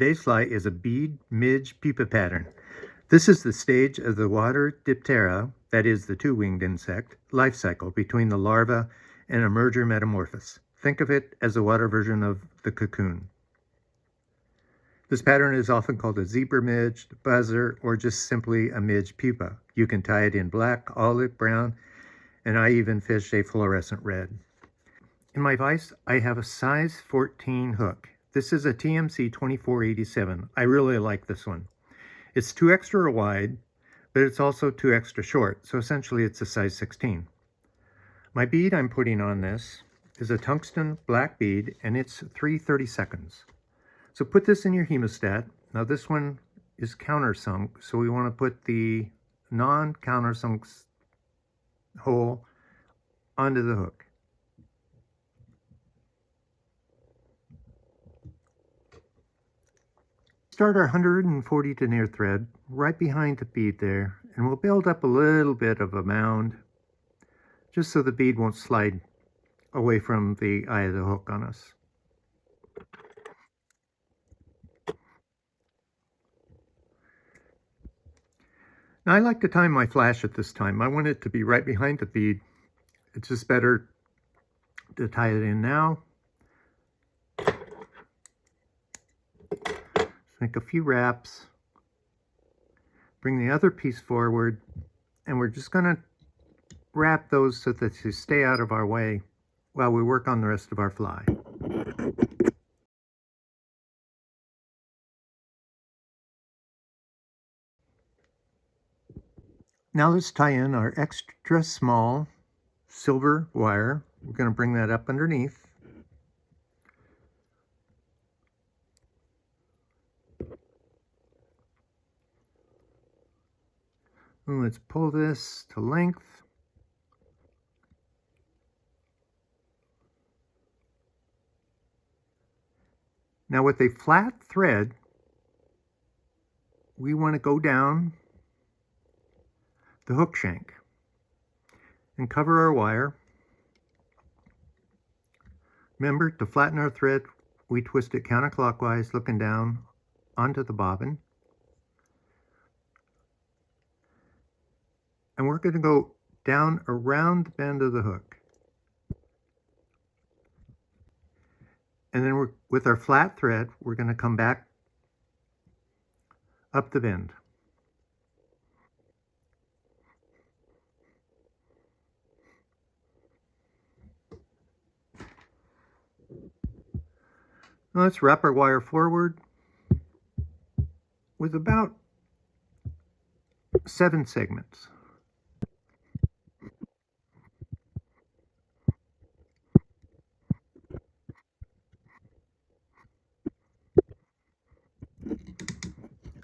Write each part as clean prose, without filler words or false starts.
Today's fly is a bead Midge Pupa pattern. This is the stage of the water diptera, that is the two-winged insect, life cycle between the larva and emerger metamorphosis. Think of it as a water version of the cocoon. This pattern is often called a zebra midge, buzzer, or just simply a Midge pupa. You can tie it in black, olive, brown, and I even fished a fluorescent red. In my vise, I have a size 14 hook. This is a TMC 2487. I really like this one. It's 2 extra wide, but it's also 2 extra short, so essentially it's a size 16. My bead I'm putting on this is a tungsten black bead, and it's 3/32. So put this in your hemostat. Now this one is countersunk, so we want to put the non-countersunk hole onto the hook. Start our 140 denier thread right behind the bead there, and we'll build up a little bit of a mound just so the bead won't slide away from the eye of the hook on us. Now I like to time my flash at this time. I want it to be right behind the bead. It's just better to tie it in now. Make a few wraps, bring the other piece forward, and we're just going to wrap those so that they stay out of our way while we work on the rest of our fly. Now let's tie in our extra small silver wire. We're going to bring that up underneath. And let's pull this to length. Now with a flat thread, we want to go down the hook shank and cover our wire. Remember, to flatten our thread, we twist it counterclockwise, looking down onto the bobbin. And we're going to go down around the bend of the hook. And then with our flat thread, we're going to come back up the bend. Now let's wrap our wire forward with about 7 segments.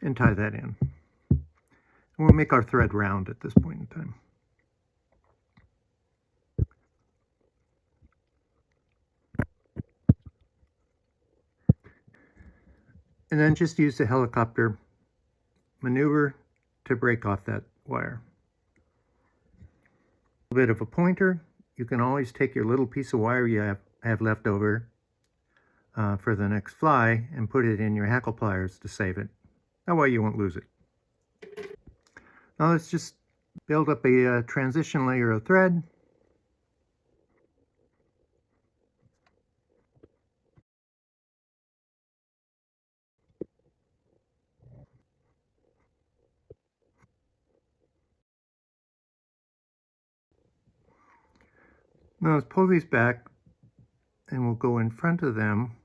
And tie that in. And we'll make our thread round at this point in time. And then just use the helicopter maneuver to break off that wire. A bit of a pointer. You can always take your little piece of wire you have left over for the next fly and put it in your hackle pliers to save it. That way you won't lose it. Now let's just build up a transition layer of thread. Now let's pull these back and we'll go in front of them.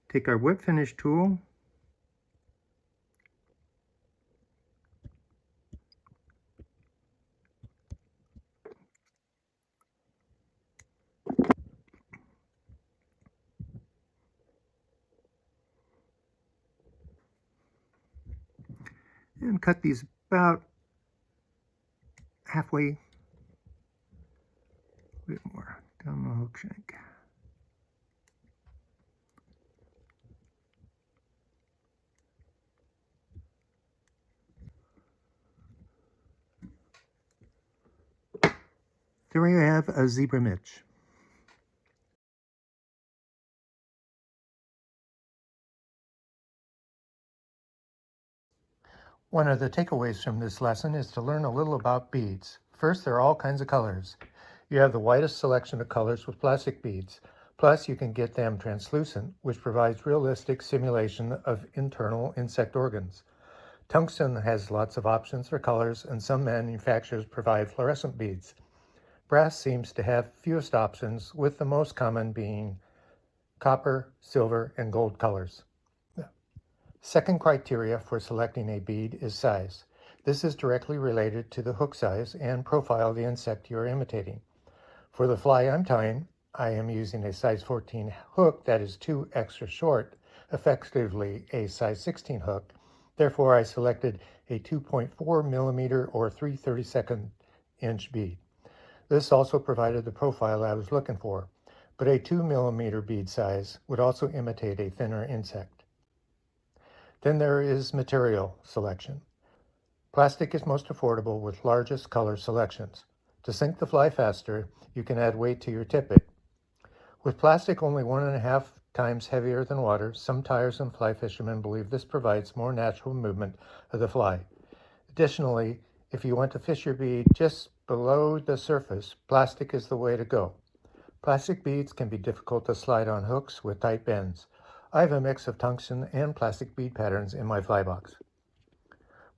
Take our whip finish tool and cut these about halfway, a bit more down the hook shank. There we have a zebra midge. One of the takeaways from this lesson is to learn a little about beads. First, there are all kinds of colors. You have the widest selection of colors with plastic beads. Plus, you can get them translucent, which provides realistic simulation of internal insect organs. Tungsten has lots of options for colors, and some manufacturers provide fluorescent beads. Brass seems to have fewest options, with the most common being copper, silver, and gold colors. Second criteria for selecting a bead is size. This is directly related to the hook size and profile of the insect you are imitating. For the fly I'm tying, I am using a size 14 hook that is 2 extra short, effectively a size 16 hook. Therefore, I selected a 2.4 millimeter or 3/32 inch bead. This also provided the profile I was looking for, but a 2 millimeter bead size would also imitate a thinner insect. Then there is material selection. Plastic is most affordable with largest color selections. To sink the fly faster, you can add weight to your tippet. With plastic only 1.5 times heavier than water, some tyers and fly fishermen believe this provides more natural movement of the fly. Additionally, if you want to fish your bead just below the surface, plastic is the way to go. Plastic beads can be difficult to slide on hooks with tight bends. I have a mix of tungsten and plastic bead patterns in my fly box.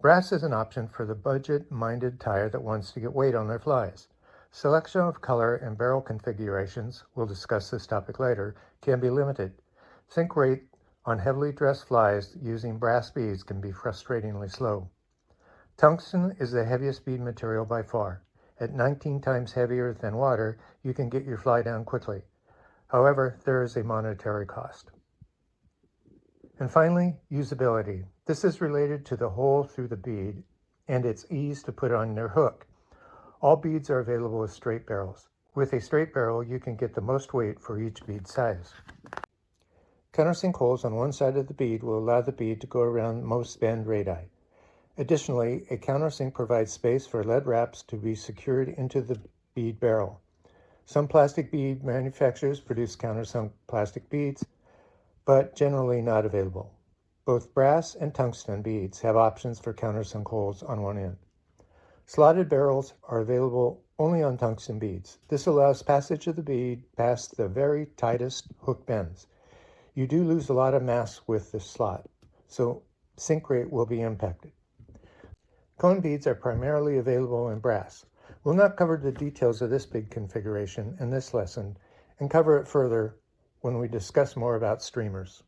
Brass is an option for the budget-minded tyer that wants to get weight on their flies. Selection of color and barrel configurations, we'll discuss this topic later, can be limited. Sink rate on heavily dressed flies using brass beads can be frustratingly slow. Tungsten is the heaviest bead material by far. At 19 times heavier than water, you can get your fly down quickly. However, there is a monetary cost. And finally, usability. This is related to the hole through the bead and its ease to put on your hook. All beads are available with straight barrels. With a straight barrel, you can get the most weight for each bead size. Countersink holes on one side of the bead will allow the bead to go around most bend radii. Additionally, a countersink provides space for lead wraps to be secured into the bead barrel. Some plastic bead manufacturers produce countersunk plastic beads, but generally not available. Both brass and tungsten beads have options for countersunk holes on one end. Slotted barrels are available only on tungsten beads. This allows passage of the bead past the very tightest hook bends. You do lose a lot of mass with the slot, so sink rate will be impacted. Cone beads are primarily available in brass. We'll not cover the details of this bead configuration in this lesson and cover it further when we discuss more about streamers.